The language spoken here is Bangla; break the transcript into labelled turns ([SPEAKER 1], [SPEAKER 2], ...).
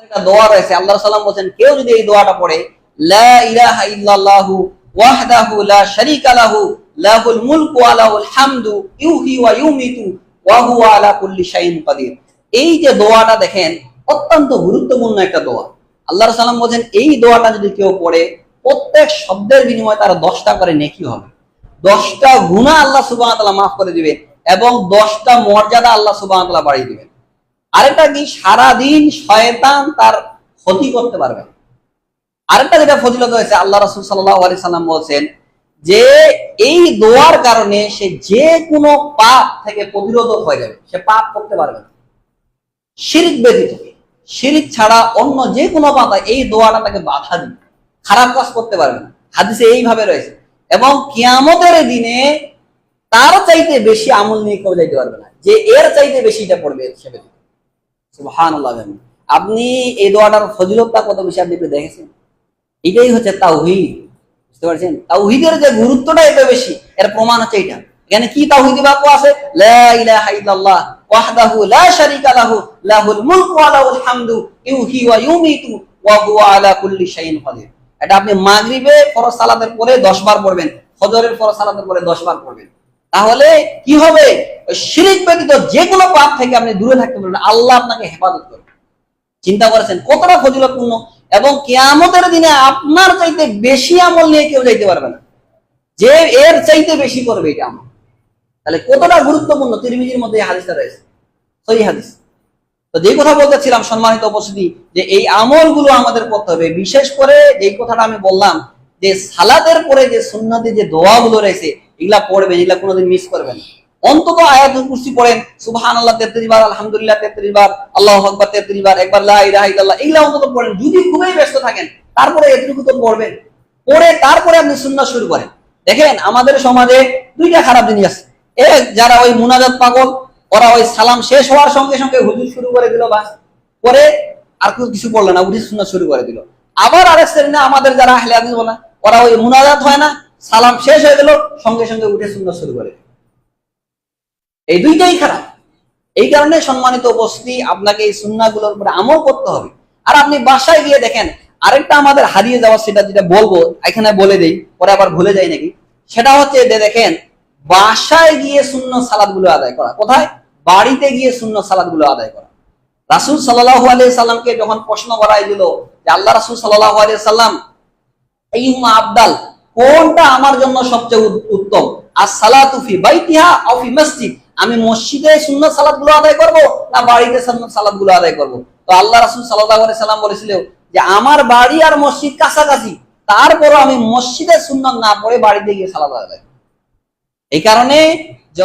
[SPEAKER 1] একটা দোয়া রয়েছে, আল্লাহ সাল্লাম বলেন কেউ যদি এই দোয়াটা পড়ে, লা ইলাহা ইল্লাল্লাহু ওয়াহদাহু লা শারীকা লাহু লাহুল মুলকু ওয়া লাহুল হামদু ইউহয়ী ওয়া ইউমীতু ওয়া হুয়া আলা কুল্লি শাইইন কাদির। এই যে দোয়াটা দেখেন অত্যন্ত গুরুত্বপূর্ণ একটা দোয়া। আল্লাহ সাল্লাম বলেন এই দোয়াটা যদি কেউ পড়ে প্রত্যেক শব্দের বিনিময়ে তার 10টা করে নেকি হবে, 10টা গুনাহ আল্লাহ সুবহানাহু ওয়া তাআলা মাফ করে দিবেন এবং 10টা মর্যাদা আল্লাহ সুবহানাহু ওয়া তাআলা বাড়িয়ে দিবেন। আরেকটা কি, সারাদিন শয়তান তার ক্ষতি করতে পারবে। আরেকটা যেটা ফজিলত হয়েছে, আল্লাহ রাসূল সাল্লাল্লাহু আলাইহি সাল্লাম বলেছেন যে এই দোয়ার কারণে সে যে কোনো পাপ থেকে প্রতিরোধক হয়ে যাবে, সে পাপ করতে পারবে না শিরক ব্যতীত। শিরক ছাড়া অন্য যে কোনো পাপ এই দোয়াটা তাকে বাধা দিবে, খারাপ কাজ করতে পারবে না। হাদিসে এইভাবে রয়েছে। এবং কিয়ামতের দিনে তার চাইতে বেশি আমল নিয়ে কেউ যাইতে পারবে না, যে এর চাইতে বেশি এটা পড়বে সে ব্যতীত। সুবহানাল্লাহ। আপনি এই দোয়াটার ফজিলতটা কত বেশি আপনি একটু দেখেছেন? এটাই হচ্ছে তাওহীদ, বুঝতে পারছেন? তাওহীদের যে গুরুত্বটা এত বেশি, এর প্রমাণ হচ্ছে এটা। এখানে কি তাওহীদ বাক্য আছে? লা ইলাহা ইল্লাল্লাহ ওয়াহদাহু লা শারীকা লাহু লাহুল মুলকু ওয়া লাহুল হামদু ইউহয়ী ওয়া ইউমীতু ওয়া হুয়া আলা কুল্লি শাইইন কাদির। এটা আপনি মাগরিবে ফরজ সালাতের পরে 10 বার পড়বেন, ফজরের ফরজ সালাতের পরে 10 বার পড়বেন। তাহলে কি হবে? শিরক ব্যতীত যে কোনো পাপ থেকে আপনি দূরে থাকতে পারবেন, আল্লাহ আপনাকে হেফাজত করবে। চিন্তা করেছেন কতটা ফজিলতপূর্ণ? এবং কিয়ামতের দিনে আপনার চাইতে বেশি আমল নিয়ে কেউ যাইতে পারবে না, যে এর চাইতে বেশি করবে এটা আমল। তাহলে কতটা গুরুত্বপূর্ণ। তিরমিজির মধ্যে এই হাদিসটা রয়েছে, সহিহ হাদিস। তো যে কথা বলতেছিলাম সম্মানিত উপস্থিতি, যে এই আমলগুলো আমাদের করতে হবে। বিশেষ করে এই কথাটা আমি বললাম যে সালাতের পরে যে সুন্নতি যে দোয়াগুলো রয়েছে এগুলা পড়বেন, এগুলা কোনোদিন মিস করবেন না। অন্তত আয়াতুল কুরসি পড়েন, সুবহানাল্লাহ 33 বার, আলহামদুলিল্লাহ 33 বার, আল্লাহু আকবার 33 বার, একবার লা ইলাহা ইল্লাল্লাহ, এগুলা অন্তত পড়েন। যদি খুবই ব্যস্ত থাকেন তারপরে এতটুকু তো পড়বেন, পড়ে তারপরে আপনি সুন্নাত শুরু করেন। দেখেন আমাদের সমাজে দুইটা খারাপ জিনিস আছে। এক, যারা ওই মুনাজাত পাগল, ওরা ওই সালাম শেষ হওয়ার সঙ্গে সঙ্গে হুজুর শুরু করে দিল, বাস পরে আর কিছু বললো না, উঠে সুন্নাত শুরু করে দিল। আবার আরেক শ্রেণী আমাদের যারা আহলে হাদিস বলে, ওরা ওই মুনাজাত হয় না, সালাম শেষ হয়ে গেল, সঙ্গে সঙ্গে উঠে সুন্নাত শুরু করে। এই দুইটাই খারাপ। এই কারণে সম্মানিত উপস্থিতি, আপনাকে এই সুন্নাহগুলোর উপরে আমল করতে হবে। আর আপনি বাসায় গিয়ে দেখেন, আরেকটা আমাদের হারিয়ে যাওয়া, সেটা যেটা বলবো এখানে বলে দেই, পরে আবার ভুলে যাই নাকি, সেটা হচ্ছে যে দেখেন বাসায় গিয়ে সুন্নত সালাতগুলো আদায় করা। কোথায়? বাড়িতে গিয়ে সুন্নত সালাতগুলো আদায় করা। রাসূল সাল্লাল্লাহু আলাইহি সাল্লামকে যখন প্রশ্ন করাই দিল যে আল্লাহ রাসূল সাল্লাল্লাহু আলাইহি সাল্লাম, আইয়ুমা আফদাল, কোনটা আমার জন্য সবচেয়ে উত্তম, as-সালাতু ফি বাইতিহা আও ফি মসজিদ, আমি মসজিদে সুন্নাত সালাতগুলো আদায় করব না বাড়িতে সুন্নাত সালাতগুলো আদায় করব? তো আল্লাহ রাসূল সাল্লাল্লাহু আলাইহি সাল্লাম বলেছিলেন যে আমার বাড়ি আর মসজিদ কাছাকাছি, তারপরও আমি মসজিদে সুন্নাত না পড়ে বাড়িতে গিয়ে সালাত আদায়। এই কারণে